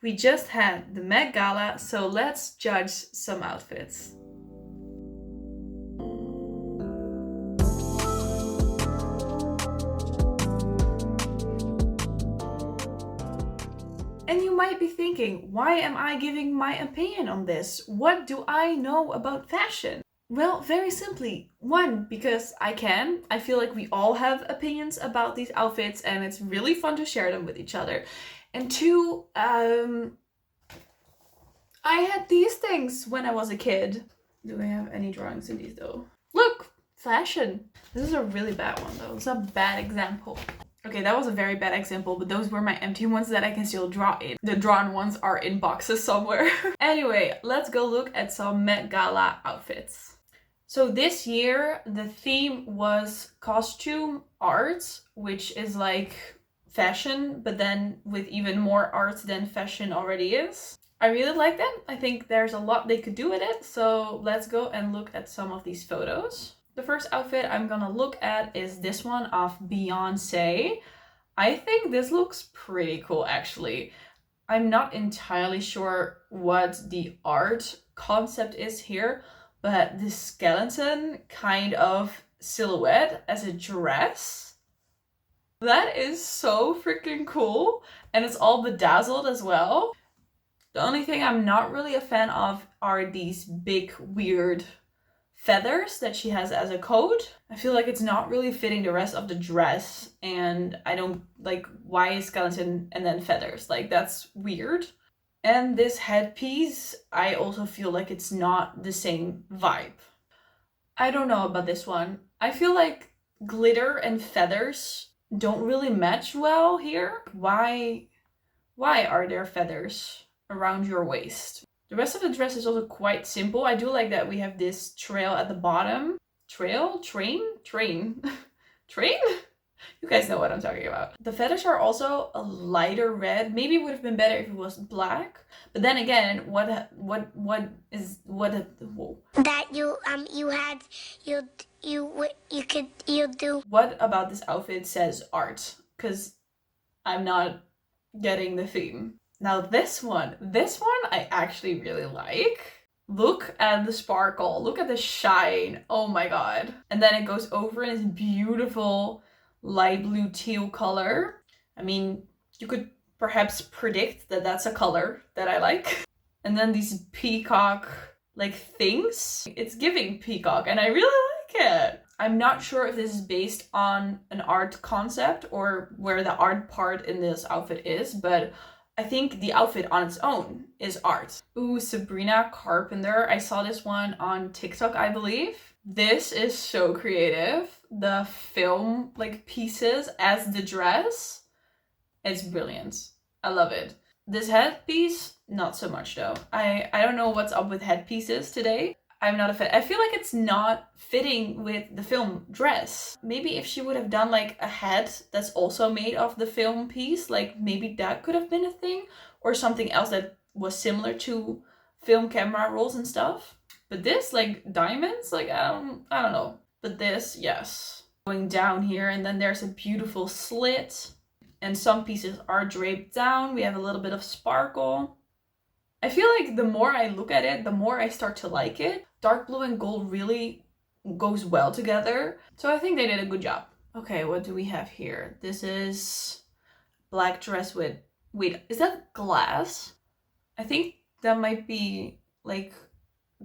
We just had the Met Gala, so let's judge some outfits. And you might be thinking, why am I giving my opinion on this? What do I know about fashion? Well, very simply. One, because I can. I feel like we all have opinions about these outfits and it's really fun to share them with each other. And two, I had these things when I was a kid. Do I have any drawings in these though? Look, fashion. This is a really bad one though. It's a bad example. Okay, that was a very bad example, but those were my empty ones that I can still draw in. The drawn ones are in boxes somewhere. Anyway, let's go look at some Met Gala outfits. So this year, the theme was costume art, which is like fashion, but then with even more art than fashion already is. I really like them. I think there's a lot they could do with it. So let's go and look at some of these photos. The first outfit I'm gonna look at is this one of Beyonce. I think this looks pretty cool actually. I'm not entirely sure what the art concept is here, but the skeleton kind of silhouette as a dress, that is so freaking cool. And it's all bedazzled as well. The only thing I'm not really a fan of are these big weird feathers that she has as a coat. I feel like it's not really fitting the rest of the dress, and I don't like, why skeleton and then feathers? Like, that's weird. And this headpiece, I also feel like it's not the same vibe. I don't know about this one. I feel like glitter and feathers don't really match well here. Why are there feathers around your waist? The rest of the dress is also quite simple. I do like that we have this trail at the bottom. Trail? Train? Train? Train? You guys know what I'm talking about. The feathers are also a lighter red. Maybe it would have been better if it was black. But then again, whoa. That you do. What about this outfit says art? Because I'm not getting the theme. Now this one I actually really like. Look at the sparkle, look at the shine, oh my god. And then it goes over in this beautiful light blue teal color. I mean, you could perhaps predict that that's a color that I like. And then these peacock like things. It's giving peacock and I really like it. I'm not sure if this is based on an art concept or where the art part in this outfit is, but I think the outfit on its own is art. Ooh, Sabrina Carpenter. I saw this one on TikTok, I believe. This is so creative. The film like pieces as the dress. It's brilliant. I love it. This headpiece, not so much though. I don't know what's up with headpieces today. I'm not a fan. I feel like it's not fitting with the film dress. Maybe if she would have done like a head that's also made of the film piece, like maybe that could have been a thing, or something else that was similar to film camera rolls and stuff. But this, like diamonds, like I don't know. But this, yes. Going down here, and then there's a beautiful slit, and some pieces are draped down. We have a little bit of sparkle. I feel like the more I look at it, the more I start to like it. Dark blue and gold really goes well together. So I think they did a good job. Okay, what do we have here? This is black dress with, wait, is that glass? I think that might be like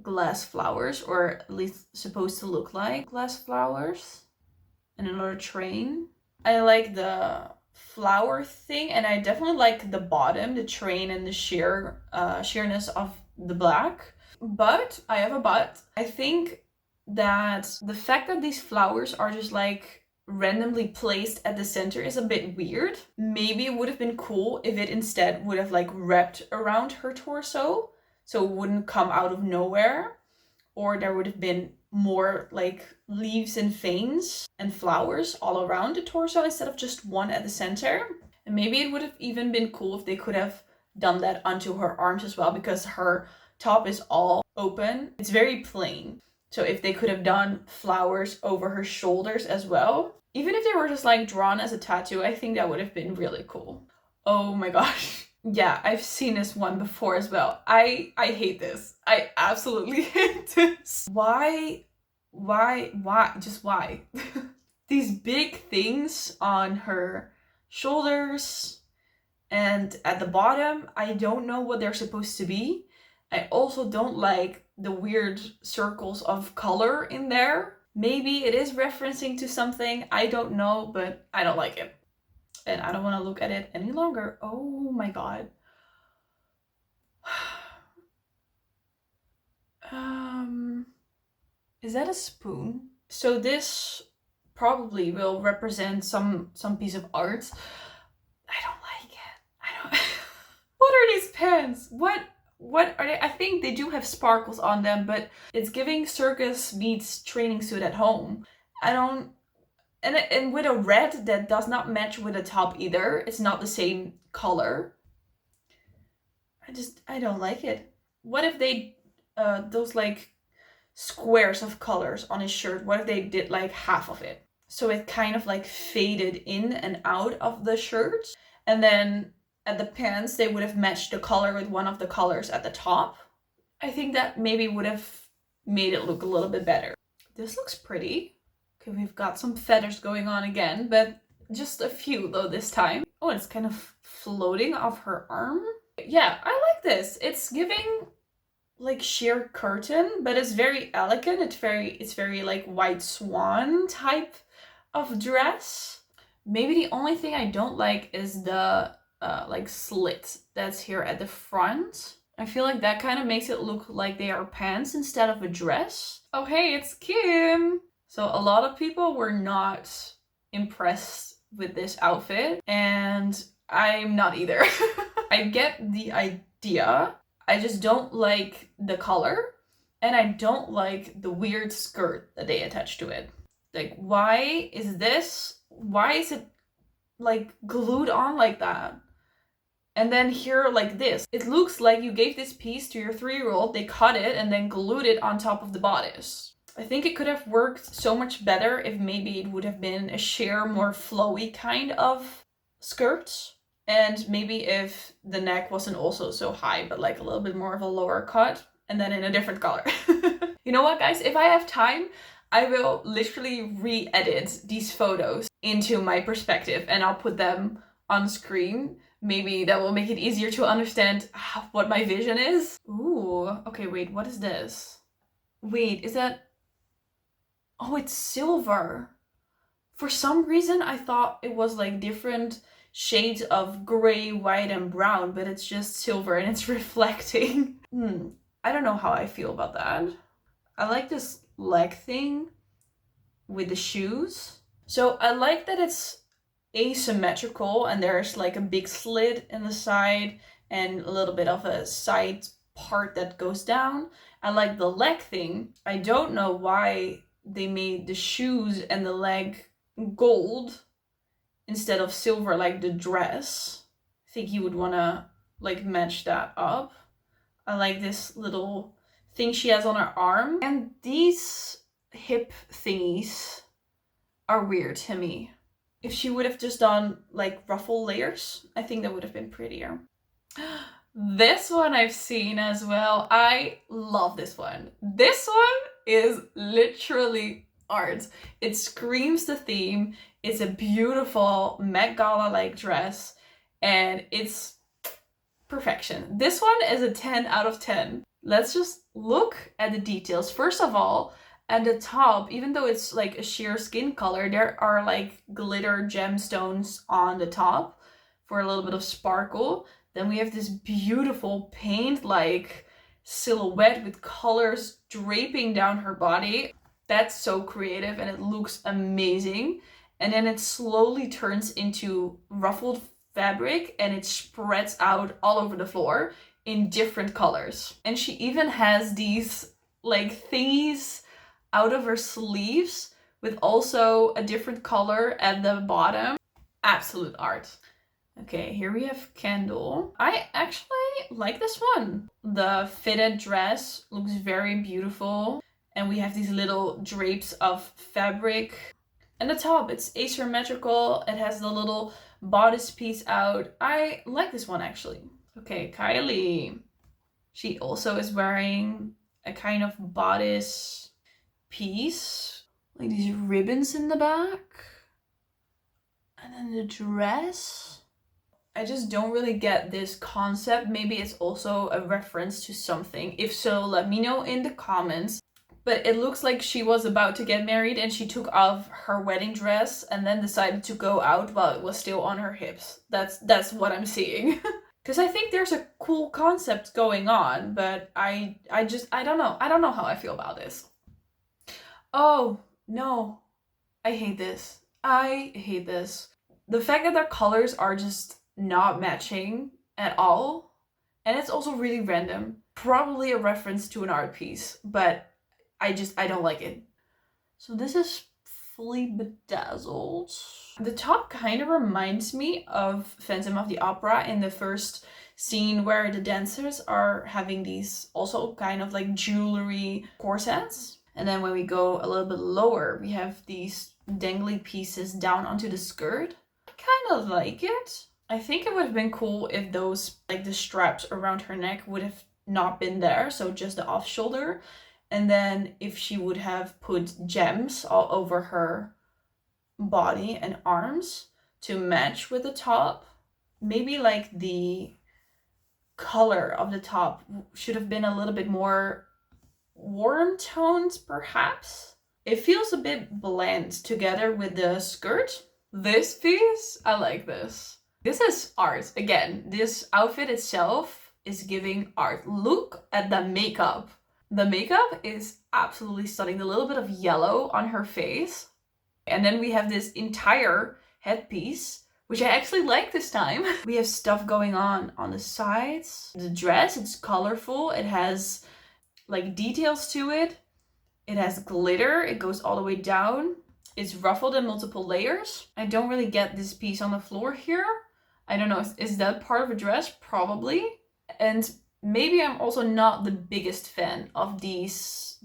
glass flowers, or at least supposed to look like glass flowers. And another train. I like the flower thing, and I definitely like the bottom, the train, and the sheerness of the black. But I have a but. I think that the fact that these flowers are just like randomly placed at the center is a bit weird. Maybe it would have been cool if it instead would have like wrapped around her torso, so it wouldn't come out of nowhere, or there would have been more like leaves and veins and flowers all around the torso instead of just one at the center. And maybe it would have even been cool if they could have done that onto her arms as well, because her top is all open. It's very plain. So if they could have done flowers over her shoulders as well, even if they were just like drawn as a tattoo, I think that would have been really cool. Oh my gosh. Yeah, I've seen this one before as well. I hate this. I absolutely hate this. Why? Just why? These big things on her shoulders and at the bottom, I don't know what they're supposed to be. I also don't like the weird circles of color in there. Maybe it is referencing to something, I don't know, but I don't like it. And I don't want to look at it any longer. Oh my god. Is that a spoon? So this probably will represent some piece of art. I don't like it. I don't. What are these pants? What are they? I think they do have sparkles on them, but it's giving circus meets training suit at home. I don't. And with a red that does not match with the top either. It's not the same color. I don't like it. What if they those like squares of colors on his shirt, what if they did like half of it? So it kind of like faded in and out of the shirt. And then at the pants, they would have matched the color with one of the colors at the top. I think that maybe would have made it look a little bit better. This looks pretty. Okay, we've got some feathers going on again, but just a few though this time. Oh, it's kind of floating off her arm. Yeah, I like this. It's giving like sheer curtain, but it's very elegant. It's very like white swan type of dress. Maybe the only thing I don't like is the like slit that's here at the front. I feel like that kind of makes it look like they are pants instead of a dress. Oh hey, it's Kim! So a lot of people were not impressed with this outfit, and I'm not either. I get the idea. I just don't like the color, and I don't like the weird skirt that they attach to it. Like, why is it like glued on like that? And then here like this. It looks like you gave this piece to your 3-year-old, they cut it and then glued it on top of the bodice. I think it could have worked so much better if maybe it would have been a sheer, more flowy kind of skirt. And maybe if the neck wasn't also so high, but like a little bit more of a lower cut, and then in a different color. You know what, guys? If I have time, I will literally re-edit these photos into my perspective and I'll put them on screen. Maybe that will make it easier to understand what my vision is. Ooh, okay, wait, what is this? Wait, is that... Oh, it's silver. For some reason, I thought it was like different shades of gray, white, and brown, but it's just silver and it's reflecting. I don't know how I feel about that. I like this leg thing with the shoes. So I like that it's asymmetrical and there's like a big slit in the side and a little bit of a side part that goes down. I like the leg thing. I don't know why they made the shoes and the leg gold instead of silver like the dress. I think you would want to like match that up. I like this little thing she has on her arm. And these hip thingies are weird to me. If she would have just done like ruffle layers, I think that would have been prettier. This one I've seen as well. I love this one. This one is literally art. It screams the theme. It's a beautiful Met Gala like dress and it's perfection. This one is a 10 out of 10. Let's just look at the details. First of all, at the top, even though it's like a sheer skin color, there are like glitter gemstones on the top for a little bit of sparkle. Then we have this beautiful paint-like silhouette with colors draping down her body. That's so creative and it looks amazing. And then it slowly turns into ruffled fabric and it spreads out all over the floor in different colors. And she even has these like thingies out of her sleeves with also a different color at the bottom. Absolute art. Okay, here we have Kendall. I actually like this one. The fitted dress looks very beautiful. And we have these little drapes of fabric And the top, it's asymmetrical. It has the little bodice piece out. I like this one actually. Okay, Kylie. She also is wearing a kind of bodice piece. Like these ribbons in the back. And then the dress. I just don't really get this concept. Maybe it's also a reference to something. If so, let me know in the comments. But it looks like she was about to get married and she took off her wedding dress and then decided to go out while it was still on her hips. That's what I'm seeing. Because I think there's a cool concept going on, but I don't know. I don't know how I feel about this. Oh, no. I hate this. I hate this. The fact that their colors are just not matching at all. And it's also really random. Probably a reference to an art piece, but I don't like it. So this is fully bedazzled. The top kind of reminds me of Phantom of the Opera in the first scene where the dancers are having these also kind of like jewelry corsets. And then when we go a little bit lower, we have these dangly pieces down onto the skirt. I kind of like it. I think it would have been cool if those, like the straps around her neck would have not been there, so just the off shoulder. And then if she would have put gems all over her body and arms to match with the top. Maybe like the color of the top should have been a little bit more warm tones, perhaps. It feels a bit bland together with the skirt. This piece, I like this. This is art. Again, this outfit itself is giving art. Look at the makeup. The makeup is absolutely stunning. The little bit of yellow on her face. And then we have this entire headpiece, which I actually like this time. We have stuff going on the sides. The dress, it's colorful. It has like details to it. It has glitter. It goes all the way down. It's ruffled in multiple layers. I don't really get this piece on the floor here. I don't know. Is that part of a dress? Probably. And maybe I'm also not the biggest fan of this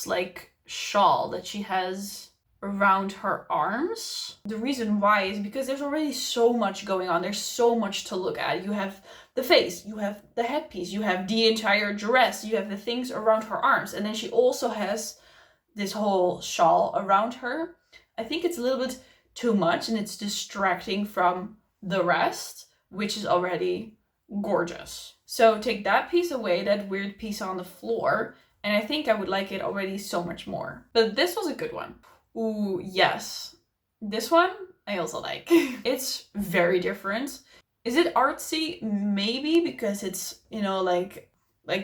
like shawl that she has around her arms. The reason why is because there's already so much going on. There's so much to look at. You have the face, you have the headpiece, you have the entire dress, you have the things around her arms. And then she also has this whole shawl around her. I think it's a little bit too much and it's distracting from the rest, which is already gorgeous. So take that piece away, that weird piece on the floor, and I think I would like it already so much more. But this was a good one. Ooh, yes. This one I also like. It's very different. Is it artsy? Maybe, because it's, you know, like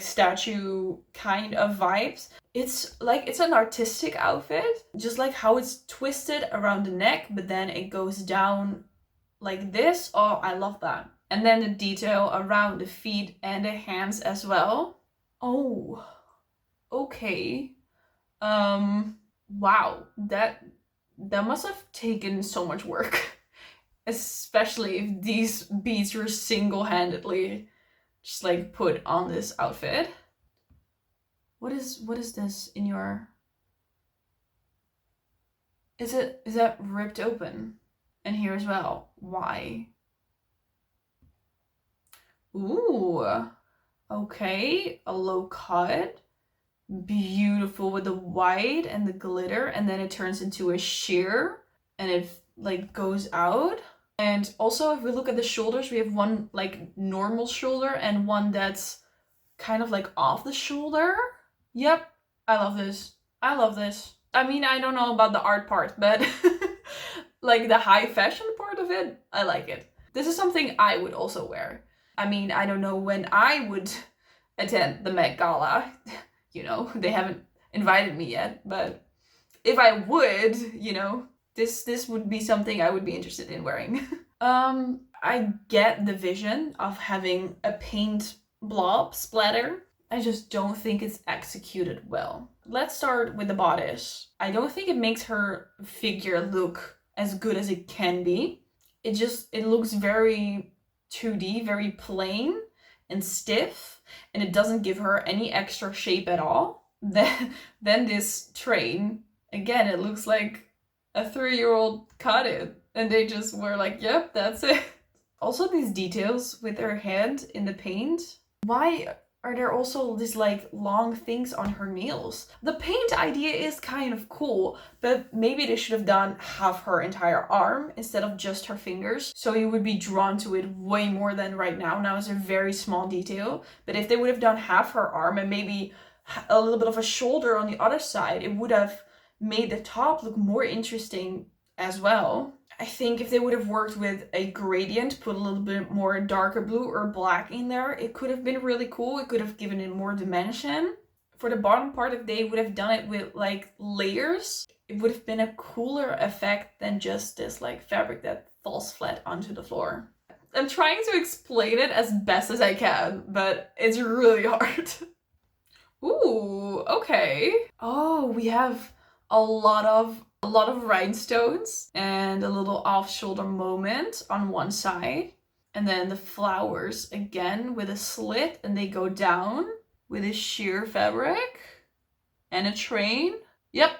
statue kind of vibes. It's an artistic outfit, just like how it's twisted around the neck, but then it goes down like this. Oh, I love that. And then the detail around the feet and the hands as well. Oh, okay. Wow, that must have taken so much work. Especially if these beads were single-handedly just like put on this outfit. What is this in your... Is that ripped open? And here as well. Why? Ooh, okay, a low cut. Beautiful with the white and the glitter, and then it turns into a sheer and it like goes out. And also if we look at the shoulders, we have one like normal shoulder and one that's kind of like off the shoulder. Yep, I love this. I love this. I mean, I don't know about the art part, but like the high fashion part of it, I like it. This is something I would also wear. I mean, I don't know when I would attend the Met Gala. You know, they haven't invited me yet, but if I would, you know, this would be something I would be interested in wearing. I get the vision of having a paint blob splatter. I just don't think it's executed well. Let's start with the bodice. I don't think it makes her figure look as good as it can be. It looks very 2D, very plain and stiff, and it doesn't give her any extra shape at all. Then this train, again, it looks like a 3-year-old cut it. And they just were like, yep, that's it. Also these details with her hand in the paint. Why are there also these like long things on her nails? The paint idea is kind of cool, but maybe they should have done half her entire arm instead of just her fingers. So you would be drawn to it way more than right now. Now it's a very small detail, but if they would have done half her arm and maybe a little bit of a shoulder on the other side, it would have made the top look more interesting as well. I think if they would have worked with a gradient, put a little bit more darker blue or black in there, it could have been really cool. It could have given it more dimension. For the bottom part, if they would have done it with like layers, it would have been a cooler effect than just this like fabric that falls flat onto the floor. I'm trying to explain it as best as I can, but it's really hard. Ooh, okay. Oh, we have a lot of rhinestones and a little off-shoulder moment on one side. And then the flowers again with a slit and they go down with a sheer fabric and a train. Yep,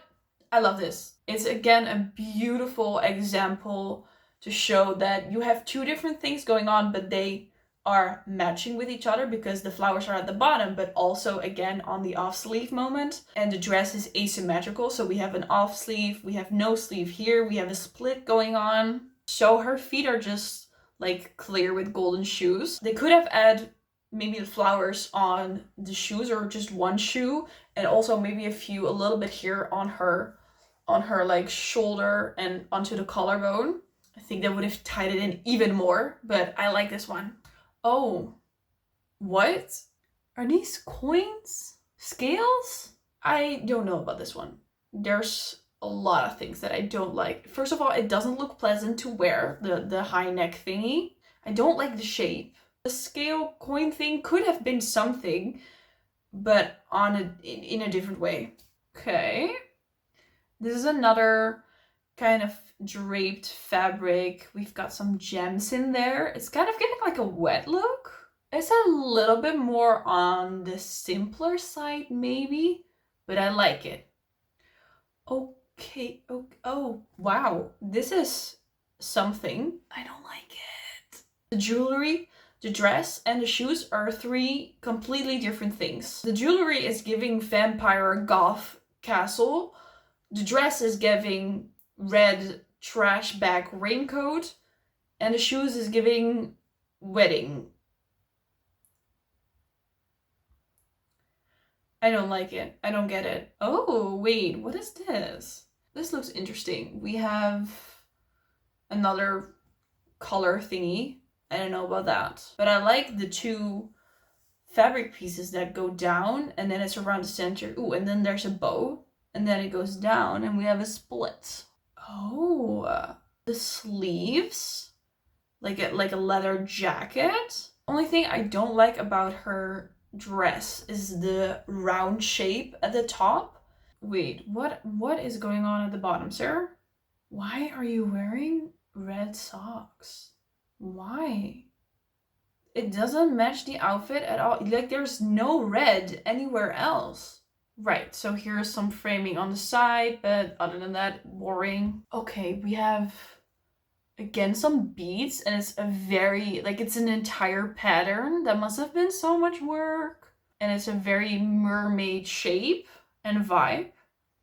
I love this. It's again a beautiful example to show that you have two different things going on, but they are matching with each other because the flowers are at the bottom, but also again on the off sleeve moment. And the dress is asymmetrical. So we have an off sleeve, we have no sleeve here, we have a split going on. So her feet are just like clear with golden shoes. They could have added maybe the flowers on the shoes or just one shoe, and also maybe a little bit here on her like shoulder and onto the collarbone. I think that would have tied it in even more, but I like this one. Oh, what? Are these coins? Scales? I don't know about this one. There's a lot of things that I don't like. First of all, it doesn't look pleasant to wear, the high neck thingy. I don't like the shape. The scale coin thing could have been something, but in a different way. Okay. This is another kind of draped fabric. We've got some gems in there. It's kind of giving like a wet look. It's a little bit more on the simpler side maybe, but I like it. Okay. Oh, wow. This is something. I don't like it. The jewelry, the dress, and the shoes are three completely different things. The jewelry is giving vampire goth castle. The dress is giving red trash bag raincoat, and the shoes is giving wedding. I don't like it. I don't get it. Oh, wait, what is this? This looks interesting. We have another color thingy. I don't know about that. But I like the two fabric pieces that go down and then it's around the center. Ooh, and then there's a bow and then it goes down and we have a split. Oh, the sleeves, like a leather jacket. Only thing I don't like about her dress is the round shape at the top. Wait, what is going on at the bottom, sir? Why are you wearing red socks? Why? It doesn't match the outfit at all. Like there's no red anywhere else. Right, so here's some framing on the side, but other than that, boring. Okay, we have again some beads, and it's a very, like it's an entire pattern. That must have been so much work. And it's a very mermaid shape and vibe.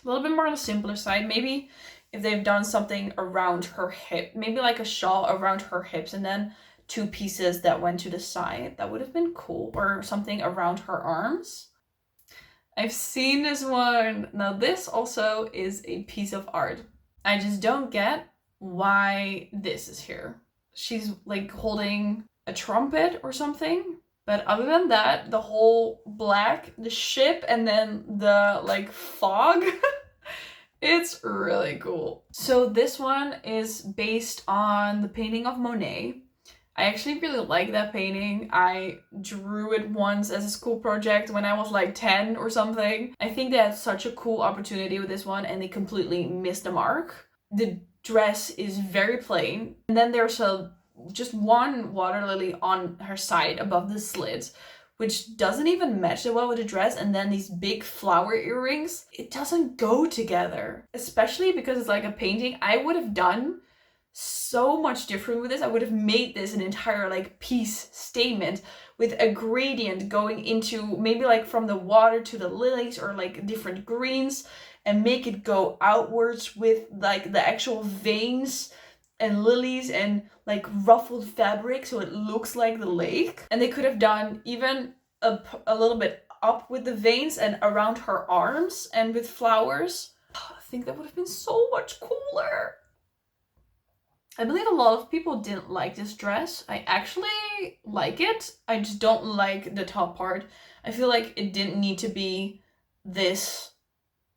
A little bit more on the simpler side. Maybe if they've done something around her hip, maybe like a shawl around her hips and then two pieces that went to the side, that would have been cool. Or something around her arms. I've seen this one. Now this also is a piece of art. I just don't get why this is here. She's like holding a trumpet or something. But other than that, the whole black, the ship, and then the like fog, it's really cool. So this one is based on the painting of Monet. I actually really like that painting. I drew it once as a school project when I was like 10 or something. I think they had such a cool opportunity with this one and they completely missed the mark. The dress is very plain. And then there's just one water lily on her side above the slit which doesn't even match that well with the dress, and then these big flower earrings. It doesn't go together, especially because it's like a painting. I would have done so much different with this. I would have made this an entire like piece statement with a gradient going into maybe like from the water to the lilies or like different greens, and make it go outwards with like the actual veins and lilies and like ruffled fabric so it looks like the lake. And they could have done even a little bit up with the veins and around her arms and with flowers. I think that would have been so much cooler. I believe a lot of people didn't like this dress. I actually like it. I just don't like the top part. I feel like it didn't need to be this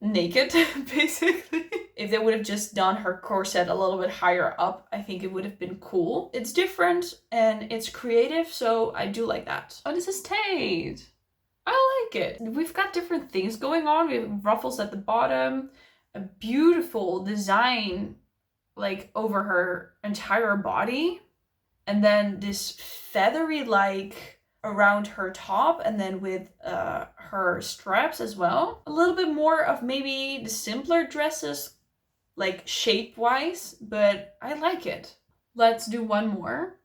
naked, basically. If they would have just done her corset a little bit higher up, I think it would have been cool. It's different and it's creative, so I do like that. Oh, this is Tate. I like it. We've got different things going on. We have ruffles at the bottom, a beautiful design like over her entire body, and then this feathery like around her top, and then with her straps as well. A little bit more of maybe the simpler dresses, like shape-wise, but I like it. Let's do one more.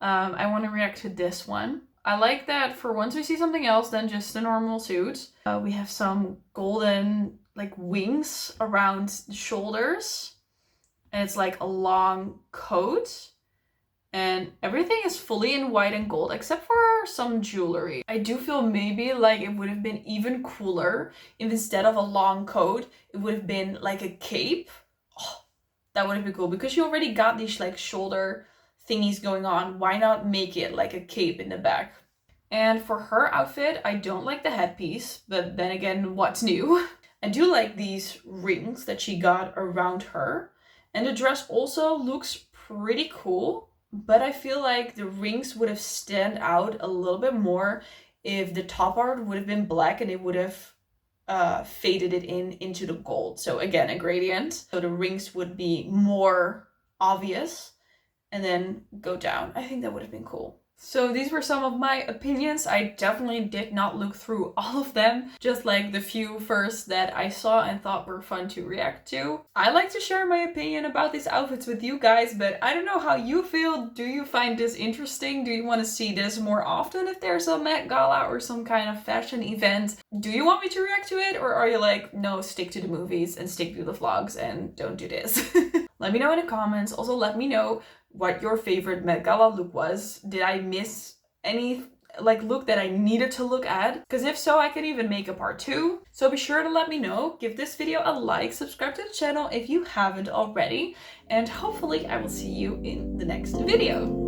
I want to react to this one. I like that for once we see something else than just a normal suit. We have some golden like wings around the shoulders, and it's like a long coat. And everything is fully in white and gold except for some jewelry. I do feel maybe like it would have been even cooler if instead of a long coat, it would have been like a cape. Oh, that would have been cool because you already got these like shoulder thingies going on. Why not make it like a cape in the back? And for her outfit, I don't like the headpiece, but then again, what's new? I do like these rings that she got around her. And the dress also looks pretty cool. But I feel like the rings would have stand out a little bit more if the top part would have been black and it would have faded it into the gold. So again, a gradient. So the rings would be more obvious and then go down. I think that would have been cool. So these were some of my opinions. I definitely did not look through all of them, just like the few first that I saw and thought were fun to react to. I like to share my opinion about these outfits with you guys, but I don't know how you feel. Do you find this interesting? Do you want to see this more often if there's a Met Gala or some kind of fashion event? Do you want me to react to it, or are you like, no, stick to the movies and stick to the vlogs and don't do this? Let me know in the comments. Also, let me know what your favorite Met Gala look was. Did I miss any like look that I needed to look at? Because if so, I could even make a part 2. So be sure to let me know. Give this video a like, subscribe to the channel if you haven't already, and hopefully I will see you in the next video.